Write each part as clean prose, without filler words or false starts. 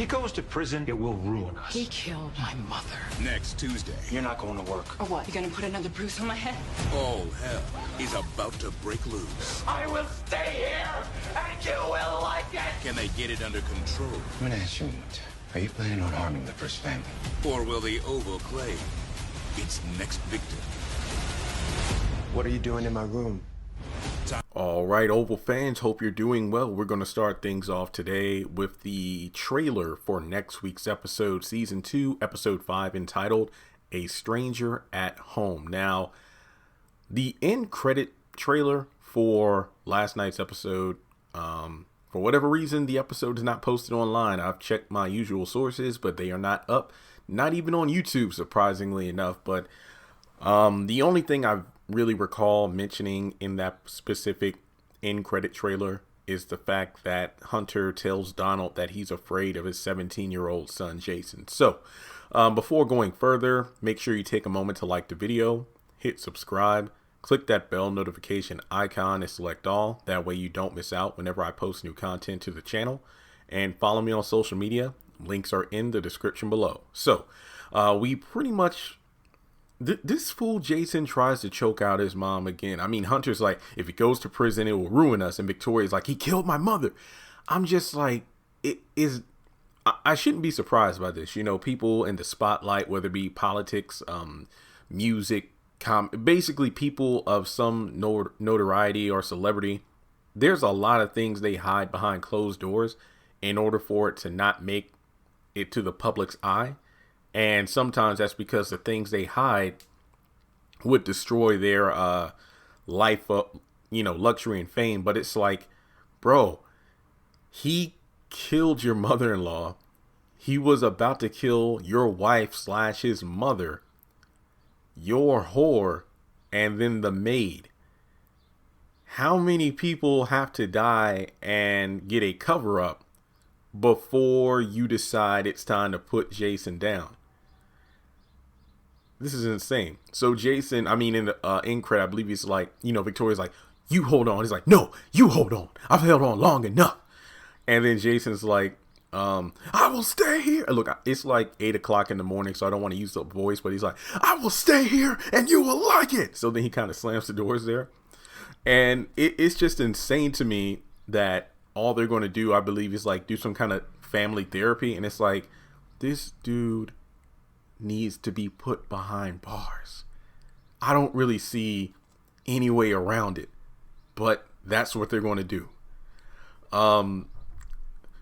He goes to prison, it will ruin us. He killed my mother. Next Tuesday. You're not going to work. Or what? You gonna put another bruise on my head? All hell is about to break loose. I will stay here, and you will like it! Can they get it under control? I'm gonna ask you, are you planning on harming the first family? Or will the Oval claim its next victim? What are you doing in my room? All right, Oval fans, hope you're doing well. We're going to start things off today with the trailer for next week's episode, Season 2, Episode 5, entitled A Stranger at Home. Now, the end credit trailer for last night's episode, for whatever reason, the episode is not posted online. I've checked my usual sources, but they are not up, not even on YouTube, surprisingly enough. But the only thing I've really recall mentioning in that specific end credit trailer is the fact that Hunter tells Donald that he's afraid of his 17-year-old son, Jason. So before going further, make sure you take a moment to like the video, hit subscribe, click that bell notification icon and select all. That way you don't miss out whenever I post new content to the channel, and follow me on social media. Links are in the description below. So we pretty much, this fool Jason tries to choke out his mom again. I mean, Hunter's like, if he goes to prison, it will ruin us. And Victoria's like, he killed my mother. I'm just like, I shouldn't be surprised by this. You know, people in the spotlight, whether it be politics, music, basically people of some notoriety or celebrity, there's a lot of things they hide behind closed doors in order for it to not make it to the public's eye. And sometimes that's because the things they hide would destroy their life of, luxury and fame. But it's like, bro, he killed your mother-in-law. He was about to kill your wife / his mother, your whore, and then the maid. How many people have to die and get a cover-up before you decide it's time to put Jason down? This is insane. So Jason, in the end credit, I believe he's like, Victoria's like, you hold on. He's like, no, you hold on. I've held on long enough. And then Jason's like, I will stay here. Look, it's like 8 o'clock in the morning, so I don't want to use the voice, but he's like, I will stay here and you will like it. So then he kind of slams the doors there. And it's just insane to me that all they're going to do, I believe, is like do some kind of family therapy. And it's like, this dude needs to be put behind bars. I don't really see any way around it, but that's what they're going to do.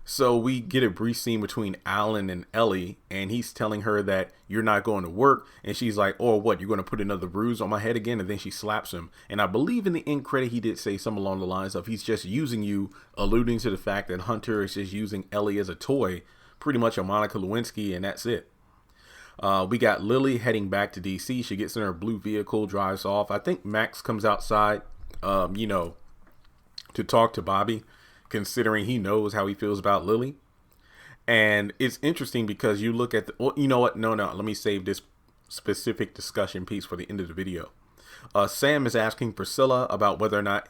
So we get a brief scene between Alan and Ellie, and he's telling her that you're not going to work, and she's like, oh, what, you're going to put another bruise on my head again? And then she slaps him. And I believe in the end credit he did say something along the lines of, he's just using you, alluding to the fact that Hunter is just using Ellie as a toy, pretty much a Monica Lewinsky, and that's it. We got Lily heading back to DC. She gets in her blue vehicle, drives off. I think Max comes outside, to talk to Bobby, considering he knows how he feels about Lily. And it's interesting because you look at the, well, you know what? No, let me save this specific discussion piece for the end of the video. Sam is asking Priscilla about whether or not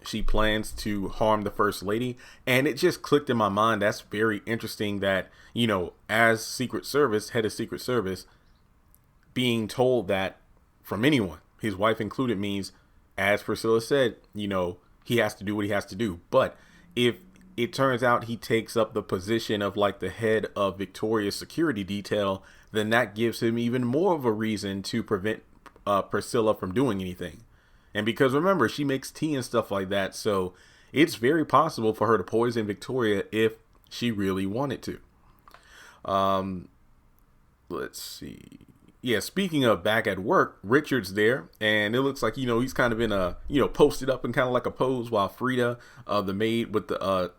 she plans to harm the First Lady. And it just clicked in my mind. That's very interesting that, as Secret Service, head of Secret Service, being told that from anyone, his wife included, means, as Priscilla said, he has to do what he has to do. But if it turns out he takes up the position of like the head of Victoria's security detail, then that gives him even more of a reason to prevent Priscilla from doing anything. And because remember, she makes tea and stuff like that. So it's very possible for her to poison Victoria if she really wanted to. Let's see. Yeah, speaking of back at work, Richard's there, and it looks like, he's kind of in a, posted up in kind of like a pose while Frida, the maid with the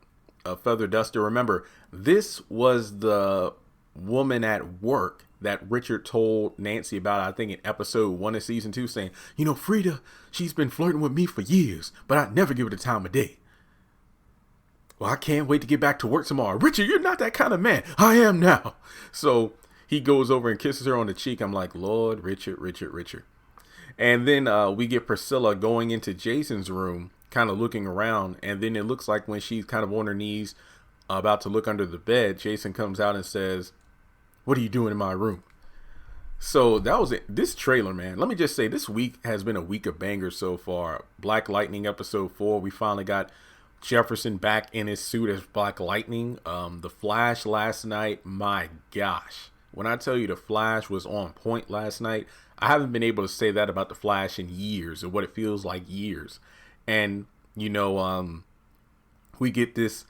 feather duster. Remember, this was the woman at work that Richard told Nancy about, I think in episode 1 of season 2, saying, Frida, she's been flirting with me for years, but I never give her the time of day. Well, I can't wait to get back to work tomorrow. Richard, you're not that kind of man. I am now. So he goes over and kisses her on the cheek. I'm like, Lord, Richard. And then we get Priscilla going into Jason's room, kind of looking around. And then it looks like when she's kind of on her knees, about to look under the bed, Jason comes out and says, "What are you doing in my room?" So that was it. This trailer, man. Let me just say, this week has been a week of bangers so far. Black Lightning episode 4. We finally got Jefferson back in his suit as Black Lightning. The Flash last night, my gosh. When I tell you the Flash was on point last night, I haven't been able to say that about the Flash in years, or what it feels like years. And, we get this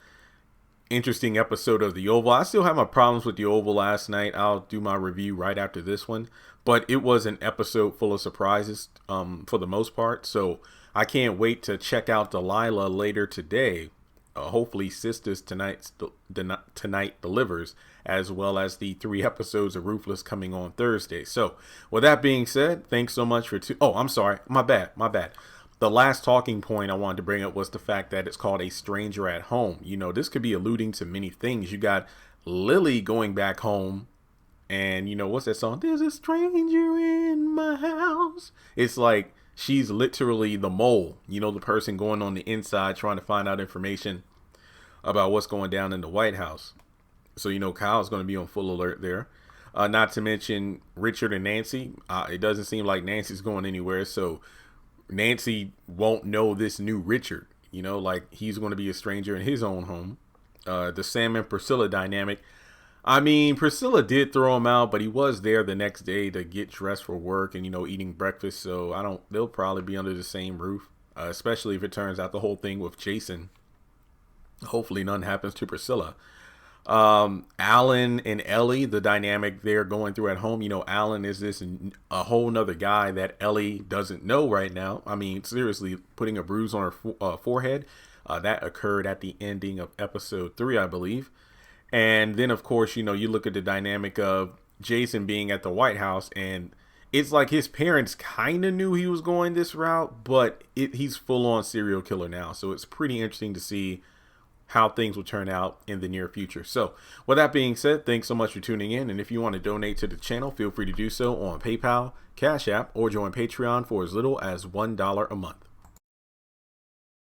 interesting episode of the Oval. I still have my problems with the Oval last night. I'll do my review right after this one, but it was an episode full of surprises for the most part. So I can't wait to check out Delilah later today. Hopefully Sisters tonight delivers, as well as the 3 episodes of Ruthless coming on Thursday. So with that being said, thanks so much for I'm sorry, my bad. The last talking point I wanted to bring up was the fact that it's called A Stranger at Home. This could be alluding to many things. You got Lily going back home, and what's that song? There's a stranger in my house. It's like she's literally the mole, the person going on the inside trying to find out information about what's going down in the White House. So, Kyle's going to be on full alert there. Not to mention Richard and Nancy. It doesn't seem like Nancy's going anywhere, so Nancy won't know this new Richard, like he's going to be a stranger in his own home. The Sam and Priscilla dynamic. I mean, Priscilla did throw him out, but he was there the next day to get dressed for work and, eating breakfast. So they'll probably be under the same roof, especially if it turns out the whole thing with Jason. Hopefully none happens to Priscilla. Alan and Ellie, the dynamic they're going through at home. Alan is a whole nother guy that Ellie doesn't know right now. I mean, seriously, putting a bruise on her forehead, that occurred at the ending of episode 3, I believe. And then, of course, you look at the dynamic of Jason being at the White House, and it's like his parents kind of knew he was going this route, but he's full on serial killer now. So it's pretty interesting to see how things will turn out in the near future. So with that being said, thanks so much for tuning in. And if you want to donate to the channel, feel free to do so on PayPal, Cash App, or join Patreon for as little as $1 a month.